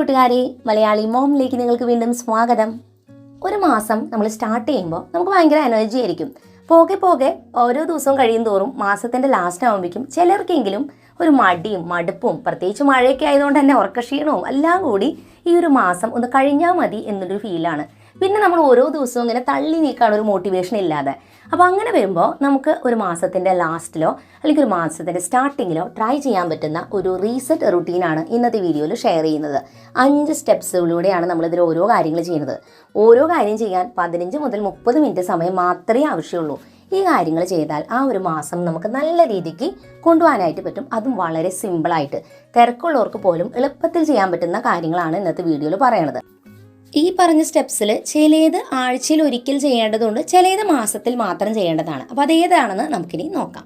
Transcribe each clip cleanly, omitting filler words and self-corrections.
കൂട്ടുകാരെ, മലയാളി മോമിലേക്ക് നിങ്ങൾക്ക് വീണ്ടും സ്വാഗതം. ഒരു മാസം നമ്മൾ സ്റ്റാർട്ട് ചെയ്യുമ്പോൾ നമുക്ക് ഭയങ്കര എനർജി ആയിരിക്കും. പോകെ പോകെ ഓരോ ദിവസവും കഴിയും തോറും മാസത്തിൻ്റെ ലാസ്റ്റ് ആകുമ്പോഴേക്കും ചിലർക്കെങ്കിലും ഒരു മടിയും മടുപ്പും, പ്രത്യേകിച്ച് മഴയൊക്കെ ആയതുകൊണ്ട് തന്നെ ഉറക്കക്ഷീണവും എല്ലാം കൂടി ഈ ഒരു മാസം ഒന്ന് കഴിഞ്ഞാൽ മതി എന്നൊരു ഫീലാണ്. പിന്നെ നമ്മൾ ഓരോ ദിവസവും ഇങ്ങനെ തള്ളി നീക്കാനുള്ള ഒരു മോട്ടിവേഷൻ ഇല്ലാതെ. അപ്പോൾ അങ്ങനെ വരുമ്പോൾ നമുക്ക് ഒരു മാസത്തിൻ്റെ ലാസ്റ്റിലോ അല്ലെങ്കിൽ ഒരു മാസത്തിൻ്റെ സ്റ്റാർട്ടിങ്ങിലോ ട്രൈ ചെയ്യാൻ പറ്റുന്ന ഒരു റീസെറ്റ് റുട്ടീനാണ് ഇന്നത്തെ വീഡിയോയിൽ ഷെയർ ചെയ്യുന്നത്. 5 സ്റ്റെപ്സുകളിലൂടെയാണ് നമ്മളിതിൽ ഓരോ കാര്യങ്ങൾ ചെയ്യുന്നത്. ഓരോ കാര്യം ചെയ്യാൻ 15 മുതൽ 30 മിനിറ്റ് സമയം മാത്രമേ ആവശ്യമുള്ളൂ. ഈ കാര്യങ്ങൾ ചെയ്താൽ ആ ഒരു മാസം നമുക്ക് നല്ല രീതിക്ക് കൊണ്ടുപോകാനായിട്ട് പറ്റും. അതും വളരെ സിമ്പിളായിട്ട് തിരക്കുള്ളവർക്ക് പോലും എളുപ്പത്തിൽ ചെയ്യാൻ പറ്റുന്ന കാര്യങ്ങളാണ് ഇന്നത്തെ വീഡിയോയിൽ പറയണത്. ഈ പറഞ്ഞ സ്റ്റെപ്സിൽ ചിലത് ആഴ്ചയിൽ ഒരിക്കൽ ചെയ്യേണ്ടതുണ്ട്, ചിലത് മാസത്തിൽ മാത്രം ചെയ്യേണ്ടതാണ്. അപ്പോൾ അതേതാണെന്ന് നമുക്കിനി നോക്കാം.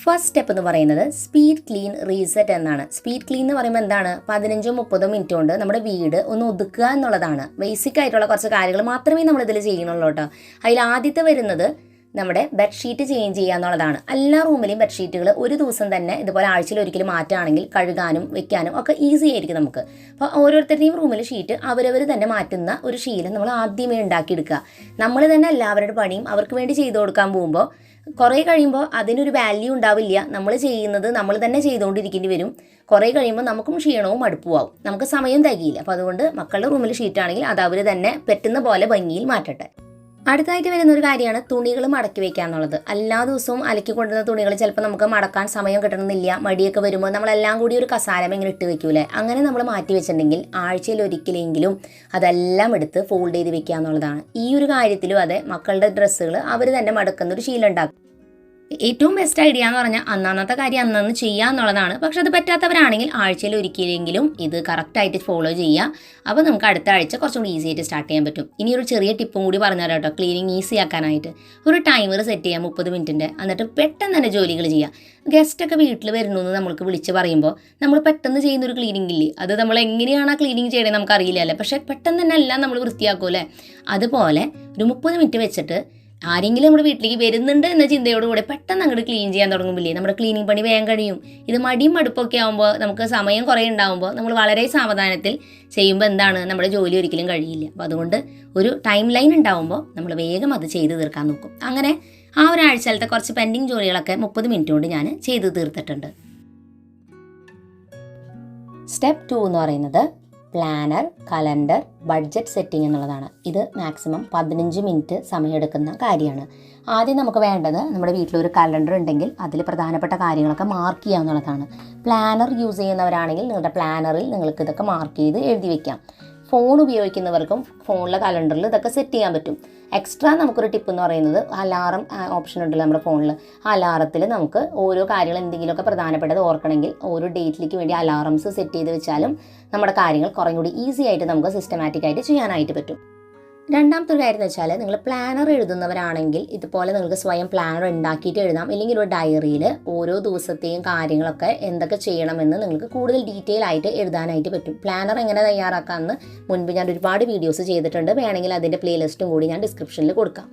ഫസ്റ്റ് സ്റ്റെപ്പ് എന്ന് പറയുന്നത് സ്പീഡ് ക്ലീൻ റീസെറ്റ് എന്നാണ്. സ്പീഡ് ക്ലീൻ എന്ന് പറയുമ്പോൾ എന്താണ്? 15-30 മിനിറ്റ് കൊണ്ട് നമ്മുടെ വീട് ഒന്ന് ഒതുക്കുക എന്നുള്ളതാണ്. ബേസിക് ആയിട്ടുള്ള കുറച്ച് കാര്യങ്ങൾ മാത്രമേ നമ്മളിതിൽ ചെയ്യണുള്ളൂ കേട്ടോ. അതിൽ ആദ്യത്തെ വരുന്നത് നമ്മുടെ ബെഡ്ഷീറ്റ് ചേഞ്ച് ചെയ്യുക എന്നുള്ളതാണ്. എല്ലാ റൂമിലെയും ബെഡ്ഷീറ്റുകൾ ഒരു ദിവസം തന്നെ ഇതുപോലെ ആഴ്ചയിൽ ഒരിക്കലും മാറ്റുകയാണെങ്കിൽ കഴുകാനും വെക്കാനും ഒക്കെ ഈസി ആയിരിക്കും നമുക്ക്. അപ്പോൾ ഓരോരുത്തരുടെയും റൂമിൽ ഷീറ്റ് അവരവർ തന്നെ മാറ്റുന്ന ഒരു ശീലം നമ്മൾ ആദ്യമേ ഉണ്ടാക്കിയെടുക്കുക. നമ്മൾ തന്നെ എല്ലാവരുടെ പണിയും അവർക്ക് വേണ്ടി ചെയ്തു കൊടുക്കാൻ പോകുമ്പോൾ കുറേ കഴിയുമ്പോൾ അതിനൊരു വാല്യൂ ഉണ്ടാവില്ല. നമ്മൾ ചെയ്യുന്നത് നമ്മൾ തന്നെ ചെയ്തുകൊണ്ടിരിക്കേണ്ടി വരും. കുറേ കഴിയുമ്പോൾ നമുക്കും ക്ഷീണവും മടുപ്പുമാവും, നമുക്ക് സമയം തികയില്ല. അപ്പോൾ അതുകൊണ്ട് മക്കളുടെ റൂമിൽ ഷീറ്റാണെങ്കിൽ അത് അവർ തന്നെ പറ്റുന്ന പോലെ ഭംഗിയിൽ മാറ്റട്ടെ. അടുത്തായിട്ട് വരുന്ന ഒരു കാര്യമാണ് തുണികൾ മടക്കി വെക്കുക എന്നുള്ളത്. എല്ലാ ദിവസവും അലക്കി കൊണ്ടുവന്ന തുണികൾ ചിലപ്പോൾ നമുക്ക് മടക്കാൻ സമയം കിട്ടണമെന്നില്ല. മടിയൊക്കെ വരുമ്പോൾ നമ്മളെല്ലാം കൂടി ഒരു കസാരം ഇങ്ങനെ ഇട്ട് വെക്കൂലേ, അങ്ങനെ നമ്മൾ മാറ്റി വെച്ചിട്ടുണ്ടെങ്കിൽ ആഴ്ചയിൽ ഒരിക്കലെങ്കിലും അതെല്ലാം എടുത്ത് ഫോൾഡ് ചെയ്ത് വെക്കുക എന്നുള്ളതാണ്. ഈ ഒരു കാര്യത്തിലും അതെ, മക്കളുടെ ഡ്രസ്സുകൾ അവർ തന്നെ മടക്കുന്ന ഒരു ശീലം ഉണ്ടാക്കും. ഏറ്റവും ബെസ്റ്റ് ഐഡിയ എന്ന് പറഞ്ഞാൽ അന്നത്തെ കാര്യം അന്നന്ന് ചെയ്യുക എന്നുള്ളതാണ്. പക്ഷെ അത് പറ്റാത്തവരാണെങ്കിൽ ആഴ്ചയിൽ ഒരിക്കലെങ്കിലും ഇത് കറക്റ്റായിട്ട് ഫോളോ ചെയ്യുക. അപ്പോൾ നമുക്ക് അടുത്ത ആഴ്ച കുറച്ചും കൂടി ഈസി ആയിട്ട് സ്റ്റാർട്ട് ചെയ്യാൻ പറ്റും. ഇനി ഒരു ചെറിയ ടിപ്പും കൂടി പറഞ്ഞുതരാം കേട്ടോ, ക്ലീനിങ് ഈസി ആക്കാനായിട്ട്. ഒരു ടൈമർ സെറ്റ് ചെയ്യാം 30 മിനിറ്റിൻ്റെ. എന്നിട്ട് പെട്ടെന്ന് തന്നെ ജോലികൾ ചെയ്യുക. ഗസ്റ്റൊക്കെ വീട്ടിൽ വരുന്നു എന്ന് നമ്മൾക്ക് വിളിച്ച് പറയുമ്പോൾ നമ്മൾ പെട്ടെന്ന് ചെയ്യുന്നൊരു ക്ലീനിങ് ഇല്ലേ, അത് നമ്മൾ എങ്ങനെയാണ് ആ ക്ലീനിങ് ചെയ്യണത് നമുക്ക് അറിയില്ലല്ലേ. പക്ഷേ പെട്ടെന്ന് തന്നെ എല്ലാം നമ്മൾ വൃത്തിയാക്കുമല്ലേ. അതുപോലെ ഒരു 30 മിനിറ്റ് വെച്ചിട്ട് ആരെങ്കിലും നമ്മുടെ വീട്ടിലേക്ക് വരുന്നുണ്ട് എന്ന ചിന്തയോടുകൂടെ പെട്ടെന്ന് അങ്ങോട്ട് ക്ലീൻ ചെയ്യാൻ തുടങ്ങുമ്പില്ലേ, നമ്മുടെ ക്ലീനിങ് പണി വേഗം കഴിയും. ഇത് മടിയും മടുപ്പൊക്കെ ആകുമ്പോൾ നമുക്ക് സമയം കുറേ ഉണ്ടാകുമ്പോൾ നമ്മൾ വളരെ സാവധാനത്തിൽ ചെയ്യുമ്പോൾ എന്താണ്, നമ്മുടെ ജോലി ഒരിക്കലും കഴിയില്ല. അപ്പോൾ അതുകൊണ്ട് ഒരു ടൈം ലൈൻ ഉണ്ടാകുമ്പോൾ നമ്മൾ വേഗം അത് ചെയ്ത് തീർക്കാൻ നോക്കും. അങ്ങനെ ആ ഒരാഴ്ചയിലത്തെ കുറച്ച് പെൻഡിങ് ജോലികളൊക്കെ 30 മിനിറ്റ് കൊണ്ട് ഞാൻ ചെയ്ത് തീർത്തിട്ടുണ്ട്. സ്റ്റെപ്പ് 2 എന്ന് പറയുന്നത് പ്ലാനർ, കലണ്ടർ, ബഡ്ജറ്റ് സെറ്റിംഗ് എന്നുള്ളതാണ്. ഇത് മാക്സിമം 15 മിനിറ്റ് സമയമെടുക്കുന്ന കാര്യമാണ്. ആദ്യം നമുക്ക് വേണ്ടത് നമ്മുടെ വീട്ടിലൊരു കലണ്ടർ ഉണ്ടെങ്കിൽ അതിൽ പ്രധാനപ്പെട്ട കാര്യങ്ങളൊക്കെ മാർക്ക് ചെയ്യുക എന്നുള്ളതാണ്. പ്ലാനർ യൂസ് ചെയ്യുന്നവരാണെങ്കിൽ നിങ്ങളുടെ പ്ലാനറിൽ നിങ്ങൾക്ക് ഇതൊക്കെ മാർക്ക് ചെയ്ത് എഴുതി വയ്ക്കാം. ഫോൺ ഉപയോഗിക്കുന്നവർക്കും ഫോണിലെ കലണ്ടറിൽ ഇതൊക്കെ സെറ്റ് ചെയ്യാൻ പറ്റും. എക്സ്ട്രാ നമുക്കൊരു ടിപ്പ് എന്ന് പറയുന്നത് അലാറം ഓപ്ഷൻ ഉണ്ടല്ലോ നമ്മുടെ ഫോണിൽ. ആ അലാറത്തിൽ നമുക്ക് ഓരോ കാര്യങ്ങൾ എന്തെങ്കിലുമൊക്കെ പ്രധാനപ്പെട്ടത് ഓർക്കണമെങ്കിൽ ഓരോ ഡേറ്റിലേക്ക് വേണ്ടി അലാറംസ് സെറ്റ് ചെയ്ത് വെച്ചാലും നമ്മുടെ കാര്യങ്ങൾ കുറേ കൂടി ഈസി ആയിട്ട് നമുക്ക് സിസ്റ്റമാറ്റിക്കായിട്ട് ചെയ്യാനായിട്ട് പറ്റും. രണ്ടാമത്തെ ഒരു കാര്യം എന്ന് വെച്ചാൽ, നിങ്ങൾ പ്ലാനർ എഴുതുന്നവരാണെങ്കിൽ ഇതുപോലെ നിങ്ങൾക്ക് സ്വയം പ്ലാനർ ഉണ്ടാക്കിയിട്ട് എഴുതാം. ഇല്ലെങ്കിൽ ഒരു ഡയറിയിൽ ഓരോ ദിവസത്തെയും കാര്യങ്ങളൊക്കെ എന്തൊക്കെ ചെയ്യണമെന്ന് നിങ്ങൾക്ക് കൂടുതൽ ഡീറ്റെയിൽ ആയിട്ട് എഴുതാനായിട്ട് പറ്റും. പ്ലാനർ എങ്ങനെ തയ്യാറാക്കാമെന്ന് മുൻപ് ഞാൻ ഒരുപാട് വീഡിയോസ് ചെയ്തിട്ടുണ്ട്. വേണമെങ്കിൽ അതിൻ്റെ പ്ലേലിസ്റ്റും കൂടി ഞാൻ ഡിസ്ക്രിപ്ഷനിൽ കൊടുക്കാം.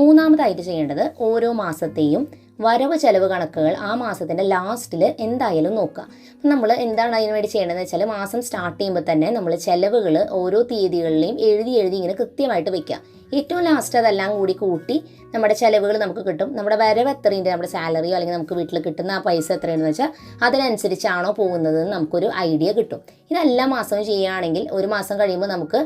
മൂന്നാമതായിട്ട് ചെയ്യേണ്ടത് ഓരോ മാസത്തെയും വരവ് ചെലവ് കണക്കുകൾ ആ മാസത്തിൻ്റെ ലാസ്റ്റിൽ എന്തായാലും നോക്കുക. നമ്മൾ എന്താണ് അതിന് വേണ്ടി ചെയ്യേണ്ടതെന്ന് വെച്ചാൽ, മാസം സ്റ്റാർട്ട് ചെയ്യുമ്പോൾ തന്നെ നമ്മൾ ചിലവുകൾ ഓരോ തീയതികളിലെയും എഴുതി ഇങ്ങനെ കൃത്യമായിട്ട് വയ്ക്കുക. ഏറ്റവും ലാസ്റ്റ് അതെല്ലാം കൂടി കൂട്ടി നമ്മുടെ ചിലവുകൾ നമുക്ക് കിട്ടും. നമ്മുടെ വരവ് എത്രയുണ്ട്, നമ്മുടെ സാലറിയോ അല്ലെങ്കിൽ നമുക്ക് വീട്ടിൽ കിട്ടുന്ന ആ പൈസ എത്രയാണെന്ന് വെച്ചാൽ അതിനനുസരിച്ചാണോ പോകുന്നതെന്ന് നമുക്കൊരു ഐഡിയ കിട്ടും. ഇതെല്ലാ മാസവും ചെയ്യുകയാണെങ്കിൽ ഒരു മാസം കഴിയുമ്പോൾ നമുക്ക്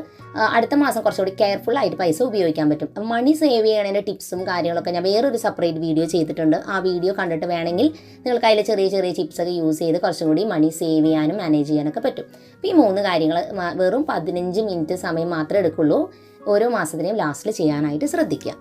അടുത്ത മാസം കുറച്ചുകൂടി കെയർഫുള്ളായിട്ട് പൈസ ഉപയോഗിക്കാൻ പറ്റും. മണി സേവ് ചെയ്യണതിൻ്റെ ടിപ്സും കാര്യങ്ങളൊക്കെ ഞാൻ വേറൊരു സെപ്പറേറ്റ് വീഡിയോ ചെയ്തിട്ടുണ്ട്. ആ വീഡിയോ കണ്ടിട്ട് വേണമെങ്കിൽ നിങ്ങൾക്ക് അതിൽ ചെറിയ ചെറിയ ടിപ്സൊക്കെ യൂസ് ചെയ്ത് കുറച്ചും കൂടി മണി സേവ് ചെയ്യാനും മാനേജ് ചെയ്യാനൊക്കെ പറ്റും. അപ്പോൾ ഈ 3 കാര്യങ്ങൾ വെറും 15 മിനിറ്റ് സമയം മാത്രമേ എടുക്കുള്ളൂ. ഓരോ മാസത്തിനെയും ലാസ്റ്റിൽ ചെയ്യാനായിട്ട് ശ്രദ്ധിക്കുക.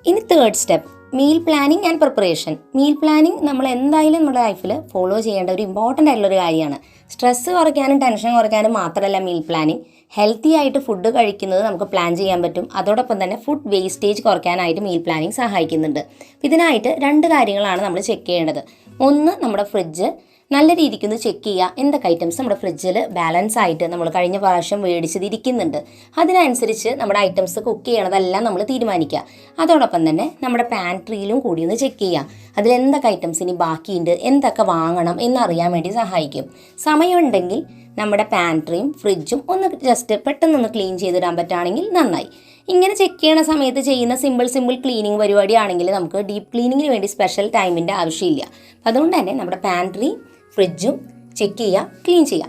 ഇനി 3rd step, meal planning and preparation. Meal planning നമ്മൾ എന്തായാലും നമ്മുടെ ലൈഫിൽ ഫോളോ ചെയ്യേണ്ട ഒരു ഇമ്പോർട്ടൻ്റ് ആയിട്ടുള്ളൊരു കാര്യമാണ്. സ്ട്രെസ്സ് കുറയ്ക്കാനും ടെൻഷൻ കുറയ്ക്കാനും മാത്രമല്ല മീൽ പ്ലാനിങ്, ഹെൽത്തി ആയിട്ട് ഫുഡ് കഴിക്കുന്നത് നമുക്ക് പ്ലാൻ ചെയ്യാൻ പറ്റും. അതോടൊപ്പം തന്നെ ഫുഡ് വേസ്റ്റേജ് കുറയ്ക്കാനായിട്ട് മീൽ പ്ലാനിങ് സഹായിക്കുന്നുണ്ട്. ഇതിനായിട്ട് 2 കാര്യങ്ങളാണ് നമ്മൾ ചെക്ക് ചെയ്യേണ്ടത്. ഒന്ന്, നമ്മുടെ ഫ്രിഡ്ജ്. നല്ല രീതിക്കൊന്ന് ചെക്ക് ചെയ്യുക എന്തൊക്കെ ഐറ്റംസ് നമ്മുടെ ഫ്രിഡ്ജിൽ ബാലൻസ് ആയിട്ട് നമ്മൾ കഴിഞ്ഞ പ്രാവശ്യം മേടിച്ചത് ഇരിക്കുന്നുണ്ട്. അതിനനുസരിച്ച് നമ്മുടെ ഐറ്റംസ് കുക്ക് ചെയ്യണതെല്ലാം നമ്മൾ തീരുമാനിക്കുക. അതോടൊപ്പം തന്നെ നമ്മുടെ പാൻട്രിയിലും കൂടി ഒന്ന് ചെക്ക് ചെയ്യുക. അതിലെന്തൊക്കെ ഐറ്റംസ് ഇനി ബാക്കിയുണ്ട്, എന്തൊക്കെ വാങ്ങണം എന്നറിയാൻ വേണ്ടി സഹായിക്കും. സമയമുണ്ടെങ്കിൽ നമ്മുടെ പാൻട്രിയും ഫ്രിഡ്ജും ഒന്ന് ജസ്റ്റ് പെട്ടെന്നൊന്ന് ക്ലീൻ ചെയ്തിടാൻ പറ്റുകയാണെങ്കിൽ നന്നായി. ഇങ്ങനെ ചെക്ക് ചെയ്യണ സമയത്ത് ചെയ്യുന്ന സിമ്പിൾ ക്ലീനിങ് പരിപാടിയാണെങ്കിൽ നമുക്ക് ഡീപ്പ് ക്ലീനിങ്ങിന് വേണ്ടി സ്പെഷ്യൽ ടൈമിൻ്റെ ആവശ്യമില്ല. അതുകൊണ്ട് തന്നെ നമ്മുടെ പാൻട്രി ഫ്രിഡ്ജും ചെക്ക് ചെയ്യുക, ക്ലീൻ ചെയ്യുക.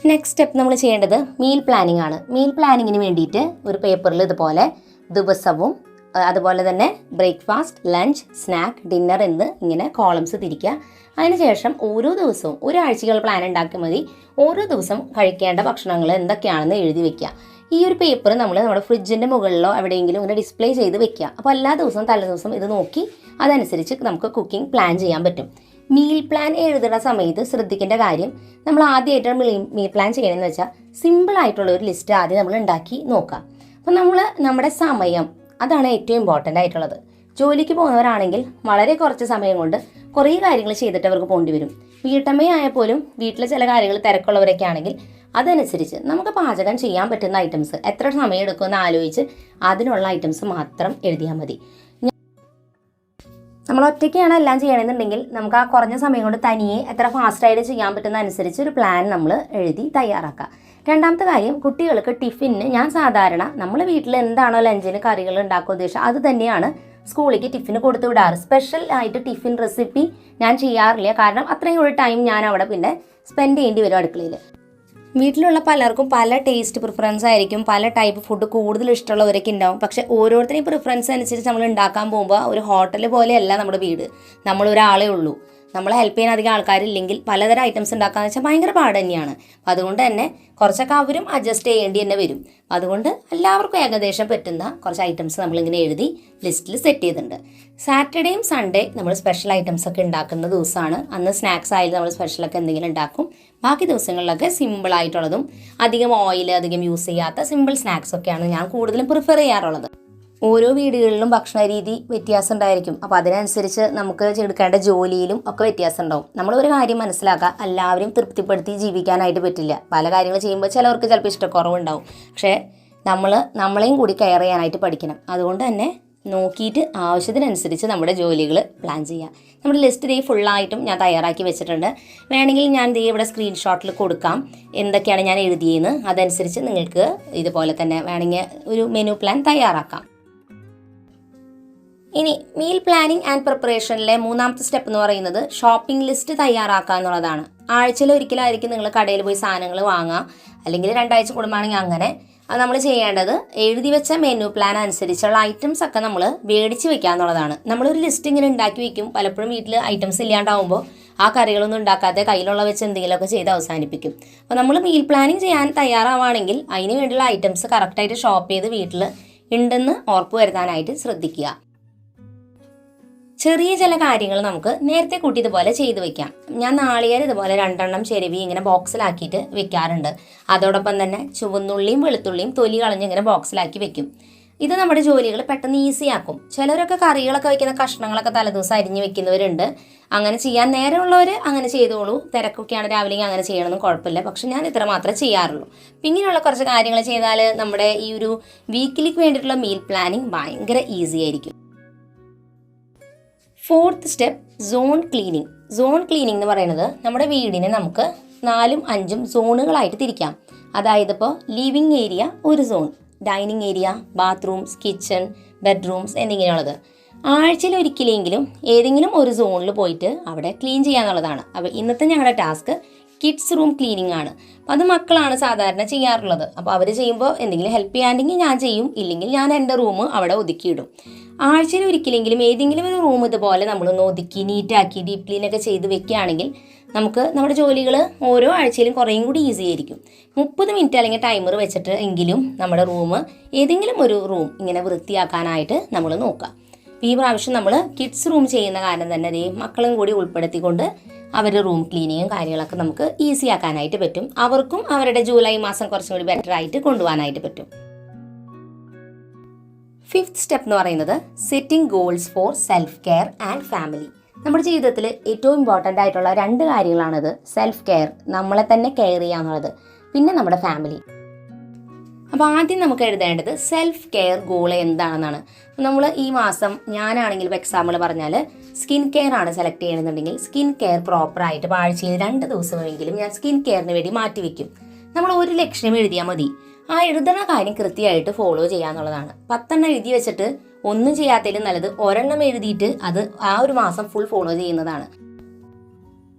നെക്സ്റ്റ് സ്റ്റെപ്പ് നമ്മൾ ചെയ്യേണ്ടത് മീൽ പ്ലാനിംഗ് ആണ്. മീൽ പ്ലാനിങ്ങിന് വേണ്ടിയിട്ട് ഒരു പേപ്പറിൽ ഇതുപോലെ ദിവസവും അതുപോലെ തന്നെ ബ്രേക്ക്ഫാസ്റ്റ്, ലഞ്ച്, സ്നാക്ക്, ഡിന്നർ എന്ന് ഇങ്ങനെ കോളംസ് തിരിക്കുക. അതിനുശേഷം ഓരോ ദിവസവും ഒരാഴ്ചകൾ പ്ലാൻ ഉണ്ടാക്കിയാൽ മതി. ഓരോ ദിവസം കഴിക്കേണ്ട ഭക്ഷണങ്ങൾ എന്തൊക്കെയാണെന്ന് എഴുതി വെക്കുക. ഈ ഒരു പേപ്പർ നമ്മുടെ ഫ്രിഡ്ജിൻ്റെ മുകളിലോ എവിടെയെങ്കിലും ഇങ്ങനെ ഡിസ്പ്ലേ ചെയ്ത് വെക്കുക. അപ്പോൾ എല്ലാ ദിവസവും തലേദിവസം ഇത് നോക്കി അതനുസരിച്ച് നമുക്ക് കുക്കിംഗ് പ്ലാൻ ചെയ്യാൻ പറ്റും. മീൽ പ്ലാൻ എഴുതുന്ന സമയത്ത് ശ്രദ്ധിക്കേണ്ട കാര്യം, നമ്മൾ ആദ്യമായിട്ട് മീൽ പ്ലാൻ ചെയ്യണമെന്ന് വെച്ചാൽ സിമ്പിളായിട്ടുള്ള ഒരു ലിസ്റ്റ് ആദ്യം നമ്മൾ ഉണ്ടാക്കി നോക്കാം. അപ്പോൾ നമ്മുടെ സമയം അതാണ് ഏറ്റവും ഇമ്പോർട്ടൻ്റ് ആയിട്ടുള്ളത്. ജോലിക്ക് പോകുന്നവരാണെങ്കിൽ വളരെ കുറച്ച് സമയം കൊണ്ട് കുറേ കാര്യങ്ങൾ ചെയ്തിട്ട് അവർക്ക് പോകേണ്ടി വരും. വീട്ടമ്മയായാൽ പോലും വീട്ടിലെ ചില കാര്യങ്ങൾ തിരക്കുള്ളവരൊക്കെ ആണെങ്കിൽ അതനുസരിച്ച് നമുക്ക് പാചകം ചെയ്യാൻ പറ്റുന്ന ഐറ്റംസ് എത്ര സമയം എടുക്കുമെന്ന് ആലോചിച്ച് അതിനുള്ള ഐറ്റംസ് മാത്രം എഴുതിയാൽ മതി. നമ്മൾ ഒറ്റയ്ക്കാണ് എല്ലാം ചെയ്യണമെന്നുണ്ടെങ്കിൽ നമുക്ക് ആ കുറഞ്ഞ സമയം കൊണ്ട് തനിയെ എത്ര ഫാസ്റ്റായിട്ട് ചെയ്യാൻ പറ്റുന്ന അനുസരിച്ച് ഒരു പ്ലാൻ നമ്മൾ എഴുതി തയ്യാറാക്കുക. രണ്ടാമത്തെ കാര്യം, കുട്ടികൾക്ക് ടിഫിന് ഞാൻ സാധാരണ നമ്മൾ വീട്ടിൽ എന്താണോ ലഞ്ചിന് കറികൾ ഉണ്ടാക്കുക ഉദ്ദേശിച്ചത് അത് തന്നെയാണ് സ്കൂളിലേക്ക് ടിഫിന് കൊടുത്തു വിടാറ്. സ്പെഷ്യൽ ആയിട്ട് ടിഫിൻ റെസിപ്പി ഞാൻ ചെയ്യാറില്ല. കാരണം അത്രയും ഒരു ടൈം ഞാൻ അവിടെ പിന്നെ സ്പെൻഡ് ചെയ്യേണ്ടി വരും അടുക്കളയിൽ. വീട്ടിലുള്ള പലർക്കും പല ടേസ്റ്റ് പ്രിഫറൻസ് ആയിരിക്കും, പല ടൈപ്പ് ഫുഡ് കൂടുതൽ ഇഷ്ടമുള്ളവരൊക്കെ ഉണ്ടാവും. പക്ഷേ ഓരോരുത്തരെയും പ്രിഫറൻസ് അനുസരിച്ച് നമ്മൾ ഉണ്ടാക്കാൻ പോകുമ്പോൾ ഒരു ഹോട്ടൽ പോലെയല്ല നമ്മുടെ വീട്. നമ്മളൊരാളേ ഉള്ളൂ. നമ്മളെ ഹെൽപ്പ് ചെയ്യാൻ അധികം ആൾക്കാരില്ലെങ്കിൽ പലതരം ഐറ്റംസ് ഉണ്ടാക്കാന്ന് വെച്ചാൽ ഭയങ്കര പാട് തന്നെയാണ്. അപ്പം അതുകൊണ്ട് തന്നെ കുറച്ചൊക്കെ അവരും അഡ്ജസ്റ്റ് ചെയ്യേണ്ടി തന്നെ വരും. അതുകൊണ്ട് എല്ലാവർക്കും ഏകദേശം പറ്റുന്ന കുറച്ച് ഐറ്റംസ് നമ്മളിങ്ങനെ എഴുതി ലിസ്റ്റിൽ സെറ്റ് ചെയ്തിട്ടുണ്ട്. സാറ്റർഡേയും സൺഡേ നമ്മൾ സ്പെഷ്യൽ ഐറ്റംസ് ഒക്കെ ഉണ്ടാക്കുന്ന ദിവസമാണ്. അന്ന് സ്നാക്സ് ആയാലും നമ്മൾ സ്പെഷ്യലൊക്കെ എന്തെങ്കിലും ഉണ്ടാക്കും. ബാക്കി ദിവസങ്ങളിലൊക്കെ സിമ്പിളായിട്ടുള്ളതും അധികം ഓയിൽ അധികം യൂസ് ചെയ്യാത്ത സിമ്പിൾ സ്നാക്സൊക്കെയാണ് ഞാൻ കൂടുതലും പ്രിഫർ ചെയ്യാറുള്ളത്. ഓരോ വീടുകളിലും ഭക്ഷണ രീതി വ്യത്യാസം ഉണ്ടായിരിക്കും. അപ്പോൾ അതിനനുസരിച്ച് നമുക്ക് എടുക്കേണ്ട ജോലിയിലും ഒക്കെ വ്യത്യാസം ഉണ്ടാവും. നമ്മളൊരു കാര്യം മനസ്സിലാക്കുക, എല്ലാവരും തൃപ്തിപ്പെടുത്തി ജീവിക്കാനായിട്ട് പറ്റില്ല. പല കാര്യങ്ങൾ ചെയ്യുമ്പോൾ ചിലവർക്ക് ചിലപ്പോൾ ഇഷ്ടക്കുറവുണ്ടാവും. പക്ഷേ നമ്മളെയും കൂടി കെയർ ചെയ്യാനായിട്ട് പഠിക്കണം. അതുകൊണ്ട് തന്നെ നോക്കിയിട്ട് ആവശ്യത്തിനനുസരിച്ച് നമ്മുടെ ജോലികൾ പ്ലാൻ ചെയ്യുക. നമ്മുടെ ലിസ്റ്റ് ഫുള്ളായിട്ടും ഞാൻ തയ്യാറാക്കി വെച്ചിട്ടുണ്ട്. വേണമെങ്കിൽ ഞാൻ ഇവിടെ സ്ക്രീൻഷോട്ടിൽ കൊടുക്കാം എന്തൊക്കെയാണ് ഞാൻ എഴുതിയെന്ന്. അതനുസരിച്ച് നിങ്ങൾക്ക് ഇതുപോലെ തന്നെ വേണമെങ്കിൽ ഒരു മെനു പ്ലാൻ തയ്യാറാക്കാം. ഇനി മീൽ പ്ലാനിങ് ആൻഡ് പ്രിപ്പറേഷനിലെ മൂന്നാമത്തെ സ്റ്റെപ്പ് എന്ന് പറയുന്നത് ഷോപ്പിംഗ് ലിസ്റ്റ് തയ്യാറാക്കുക എന്നുള്ളതാണ്. ആഴ്ചയിൽ ഒരിക്കലായിരിക്കും നിങ്ങൾ കടയിൽ പോയി സാധനങ്ങൾ വാങ്ങുക, അല്ലെങ്കിൽ 2 ആഴ്ച കൂടുമ്പോഴാണെങ്കിൽ അങ്ങനെ. അത് നമ്മൾ ചെയ്യേണ്ടത് എഴുതി വെച്ച മെനു പ്ലാൻ അനുസരിച്ചുള്ള ഐറ്റംസ് ഒക്കെ നമ്മൾ മേടിച്ച് വെക്കുക എന്നുള്ളതാണ്. നമ്മളൊരു ലിസ്റ്റ് ഇങ്ങനെ ഉണ്ടാക്കി വെക്കും. പലപ്പോഴും വീട്ടിൽ ഐറ്റംസ് ഇല്ലാണ്ടാവുമ്പോൾ ആ കറികളൊന്നും ഉണ്ടാക്കാതെ കയ്യിലുള്ള വെച്ച് എന്തെങ്കിലുമൊക്കെ ചെയ്ത് അവസാനിപ്പിക്കും. അപ്പോൾ നമ്മൾ മീൽ പ്ലാനിങ് ചെയ്യാൻ തയ്യാറാവുകയാണെങ്കിൽ അതിന് വേണ്ടിയുള്ള ഐറ്റംസ് കറക്റ്റായിട്ട് ഷോപ്പ് ചെയ്ത് വീട്ടിൽ ഉണ്ടെന്ന് ഉറപ്പ് വരുത്താനായിട്ട് ശ്രദ്ധിക്കുക. ചെറിയ ചില കാര്യങ്ങൾ നമുക്ക് നേരത്തെ കൂട്ടി ഇതുപോലെ ചെയ്ത് വെക്കാം. ഞാൻ നാളികേരം ഇതുപോലെ 2 എണ്ണം ചെരുവി ഇങ്ങനെ ബോക്സിലാക്കിയിട്ട് വെക്കാറുണ്ട്. അതോടൊപ്പം തന്നെ ചുവന്നുള്ളിയും വെളുത്തുള്ളിയും തൊലി കളഞ്ഞ് ഇങ്ങനെ ബോക്സിലാക്കി വെക്കും. ഇത് നമ്മുടെ ജോലികൾ പെട്ടെന്ന് ഈസിയാക്കും. ചിലരൊക്കെ കറികളൊക്കെ വെക്കുന്ന കഷ്ണങ്ങളൊക്കെ തലേദിവസം അരിഞ്ഞ് വെക്കുന്നവരുണ്ട്. അങ്ങനെ ചെയ്യാൻ നേരമുള്ളവർ അങ്ങനെ ചെയ്തോളൂ. തിരക്കൊക്കെയാണ് രാവിലെ അങ്ങനെ ചെയ്യണമെന്നും കുഴപ്പമില്ല. പക്ഷെ ഞാൻ ഇത്ര മാത്രമേ ചെയ്യാറുള്ളൂ. അപ്പം ഇങ്ങനെയുള്ള കുറച്ച് കാര്യങ്ങൾ ചെയ്താൽ നമ്മുടെ ഈ ഒരു വീക്കിലേക്ക് വേണ്ടിയിട്ടുള്ള മീൽ പ്ലാനിങ് ഭയങ്കര ഈസി ആയിരിക്കും. 4th step zone cleaning. Zone cleaning എന്ന് പറയുന്നത് നമ്മുടെ വീടിനെ നമുക്ക് 4ഉം 5ഉം സോണുകളായിട്ട് തിരിക്കാം. അതായത് ഇപ്പോൾ ലിവിങ് ഏരിയ ഒരു zone, dining area, bathrooms, kitchen, bedrooms എന്നിങ്ങനെയുള്ളത്. ആഴ്ചയിൽ ഒരിക്കലെങ്കിലും ഏതെങ്കിലും ഒരു സോണിൽ പോയിട്ട് അവിടെ ക്ലീൻ ചെയ്യാന്നുള്ളതാണ്. അപ്പോൾ ഇന്നത്തെ ഞങ്ങളുടെ ടാസ്ക് കിഡ്സ് റൂം ക്ലീനിങ് ആണ്. അപ്പോൾ അത് മക്കളാണ് സാധാരണ ചെയ്യാറുള്ളത്. അപ്പോൾ അവർ ചെയ്യുമ്പോൾ എന്തെങ്കിലും ഹെൽപ്പ് ചെയ്യാണ്ടെങ്കിൽ ഞാൻ ചെയ്യും, ഇല്ലെങ്കിൽ ഞാൻ എൻ്റെ റൂം അവിടെ ഒതുക്കിയിടും. ആഴ്ചയിൽ ഒരിക്കലെങ്കിലും ഏതെങ്കിലും ഒരു റൂം ഇതുപോലെ നമ്മളൊന്ന് ഒതുക്കി നീറ്റാക്കി ഡീപ്പ് ക്ലീനൊക്കെ ചെയ്ത് വെക്കുകയാണെങ്കിൽ നമുക്ക് നമ്മുടെ ജോലികൾ ഓരോ ആഴ്ചയിലും കുറേയും കൂടി ഈസി ആയിരിക്കും. 30 മിനിറ്റ് അല്ലെങ്കിൽ ടൈമർ വെച്ചിട്ട് എങ്കിലും നമ്മുടെ റൂം ഏതെങ്കിലും ഒരു റൂം ഇങ്ങനെ വൃത്തിയാക്കാനായിട്ട് നമ്മൾ നോക്കുക. ഈ പ്രാവശ്യം നമ്മൾ കിഡ്സ് റൂം ചെയ്യുന്ന കാരണം തന്നെ മക്കളും കൂടി ഉൾപ്പെടുത്തിക്കൊണ്ട് അവരുടെ റൂം ക്ലീനിങ്ങും കാര്യങ്ങളൊക്കെ നമുക്ക് ഈസി ആക്കാനായിട്ട് പറ്റും. അവർക്കും അവരുടെ ജൂലൈ മാസം കുറച്ചും കൂടി ബെറ്റർ ആയിട്ട് കൊണ്ടുപോകാനായിട്ട് പറ്റും. 5th സ്റ്റെപ്പ് എന്ന് പറയുന്നത് setting goals for self care and family. നമ്മുടെ ജീവിതത്തിൽ ഏറ്റവും ഇമ്പോർട്ടൻ്റ് ആയിട്ടുള്ള 2 കാര്യങ്ങളാണിത്. സെൽഫ് കെയർ, നമ്മളെ തന്നെ കെയർ ചെയ്യുക എന്നുള്ളത്, പിന്നെ നമ്മുടെ ഫാമിലി. അപ്പോൾ ആദ്യം നമുക്ക് എഴുതേണ്ടത് സെൽഫ് കെയർ ഗോൾ എന്താണെന്നാണ്. നമ്മൾ ഈ മാസം ഞാനാണെങ്കിൽ ഇപ്പോൾ എക്സാമ്പിൾ പറഞ്ഞാൽ സ്കിൻ കെയർ ആണ് സെലക്ട് ചെയ്യണമെന്നുണ്ടെങ്കിൽ സ്കിൻ കെയർ പ്രോപ്പറായിട്ട് ആഴ്ചയിൽ 2 ദിവസമെങ്കിലും ഞാൻ സ്കിൻ കെയറിന് വേണ്ടി മാറ്റിവെക്കും. നമ്മൾ ഒരു ലക്ഷ്യം എഴുതിയാൽ മതി. ആ എഴുതുന്ന കാര്യം കൃത്യമായിട്ട് ഫോളോ ചെയ്യാന്നുള്ളതാണ്. 10 എഴുതി വെച്ചിട്ട് ഒന്നും ചെയ്യാത്തതിലും നല്ലത് ഒരെണ്ണം എഴുതിയിട്ട് അത് ആ ഒരു മാസം ഫുൾ ഫോളോ ചെയ്യുന്നതാണ്.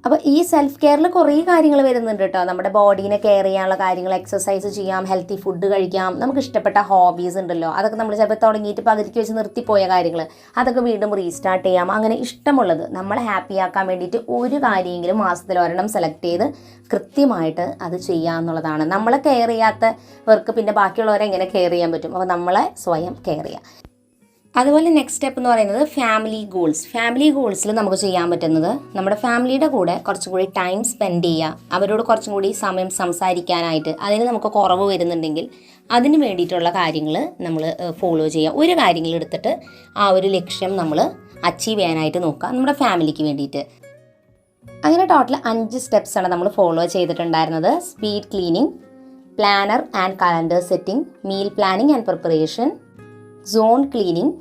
അപ്പോൾ ഈ സെൽഫ് കെയറിൽ കുറേ കാര്യങ്ങൾ വരുന്നുണ്ട് കേട്ടോ. നമ്മുടെ ബോഡീനെ കെയർ ചെയ്യാനുള്ള കാര്യങ്ങൾ, എക്സസൈസ് ചെയ്യാം, ഹെൽത്തി ഫുഡ് കഴിക്കാം, നമുക്ക് ഇഷ്ടപ്പെട്ട ഹോബീസ് ഉണ്ടല്ലോ, അതൊക്കെ നമ്മൾ ചിലപ്പോൾ തുടങ്ങിയിട്ട് പകുതിക്ക് വെച്ച് നിർത്തിപ്പോയ കാര്യങ്ങൾ, അതൊക്കെ വീണ്ടും റീസ്റ്റാർട്ട് ചെയ്യാം. അങ്ങനെ ഇഷ്ടമുള്ളത് നമ്മളെ ഹാപ്പി ആക്കാൻ വേണ്ടിയിട്ട് ഒരു കാര്യമെങ്കിലും മാസത്തിൽ ഒരെണ്ണം സെലക്ട് ചെയ്ത് കൃത്യമായിട്ട് അത് ചെയ്യുക എന്നുള്ളതാണ്. നമ്മളെ കെയർ ചെയ്യാത്തവർക്ക് പിന്നെ ബാക്കിയുള്ളവരെ എങ്ങനെ കെയർ ചെയ്യാൻ പറ്റും? അപ്പോൾ നമ്മളെ സ്വയം കെയർ ചെയ്യുക. അതുപോലെ നെക്സ്റ്റ് സ്റ്റെപ്പ് എന്ന് പറയുന്നത് ഫാമിലി ഗോൾസ്. ഫാമിലി ഗോൾസിൽ നമുക്ക് ചെയ്യാൻ പറ്റുന്നത് നമ്മുടെ ഫാമിലിയുടെ കൂടെ കുറച്ചും കൂടി ടൈം സ്പെൻഡ് ചെയ്യുക, അവരോട് കുറച്ചും കൂടി സമയം സംസാരിക്കാനായിട്ട്. അതിന് നമുക്ക് കുറവ് വരുന്നുണ്ടെങ്കിൽ അതിന് വേണ്ടിയിട്ടുള്ള കാര്യങ്ങൾ നമ്മൾ ഫോളോ ചെയ്യുക. ഒരു കാര്യങ്ങൾ എടുത്തിട്ട് ആ ഒരു ലക്ഷ്യം നമ്മൾ അച്ചീവ് ചെയ്യാനായിട്ട് നോക്കുക നമ്മുടെ ഫാമിലിക്ക് വേണ്ടിയിട്ട്. അങ്ങനെ ടോട്ടൽ 5 സ്റ്റെപ്സാണ് നമ്മൾ ഫോളോ ചെയ്തിട്ടുണ്ടായിരുന്നത്. Speed cleaning, planner and calendar setting, meal planning and preparation, zone cleaning,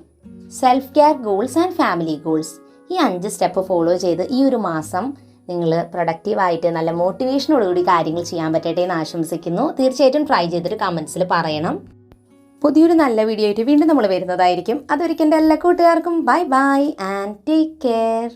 self care goals and family goals. ഈ 5 സ്റ്റെപ്പ് ഫോളോ ചെയ്ത് ഈ ഒരു മാസം നിങ്ങൾ പ്രൊഡക്റ്റീവായിട്ട് നല്ല മോട്ടിവേഷനോടുകൂടി കാര്യങ്ങൾ ചെയ്യാൻ പറ്റട്ടെ എന്ന് ആശംസിക്കുന്നു. തീർച്ചയായിട്ടും ട്രൈ ചെയ്തിട്ട് കമൻസിൽ പറയണം. പുതിയൊരു നല്ല വീഡിയോ ആയിട്ട് വീണ്ടും നമ്മൾ വരുന്നതായിരിക്കും. അതൊരിക്കൽ എൻ്റെ എല്ലാ കൂട്ടുകാർക്കും bye bye and take care.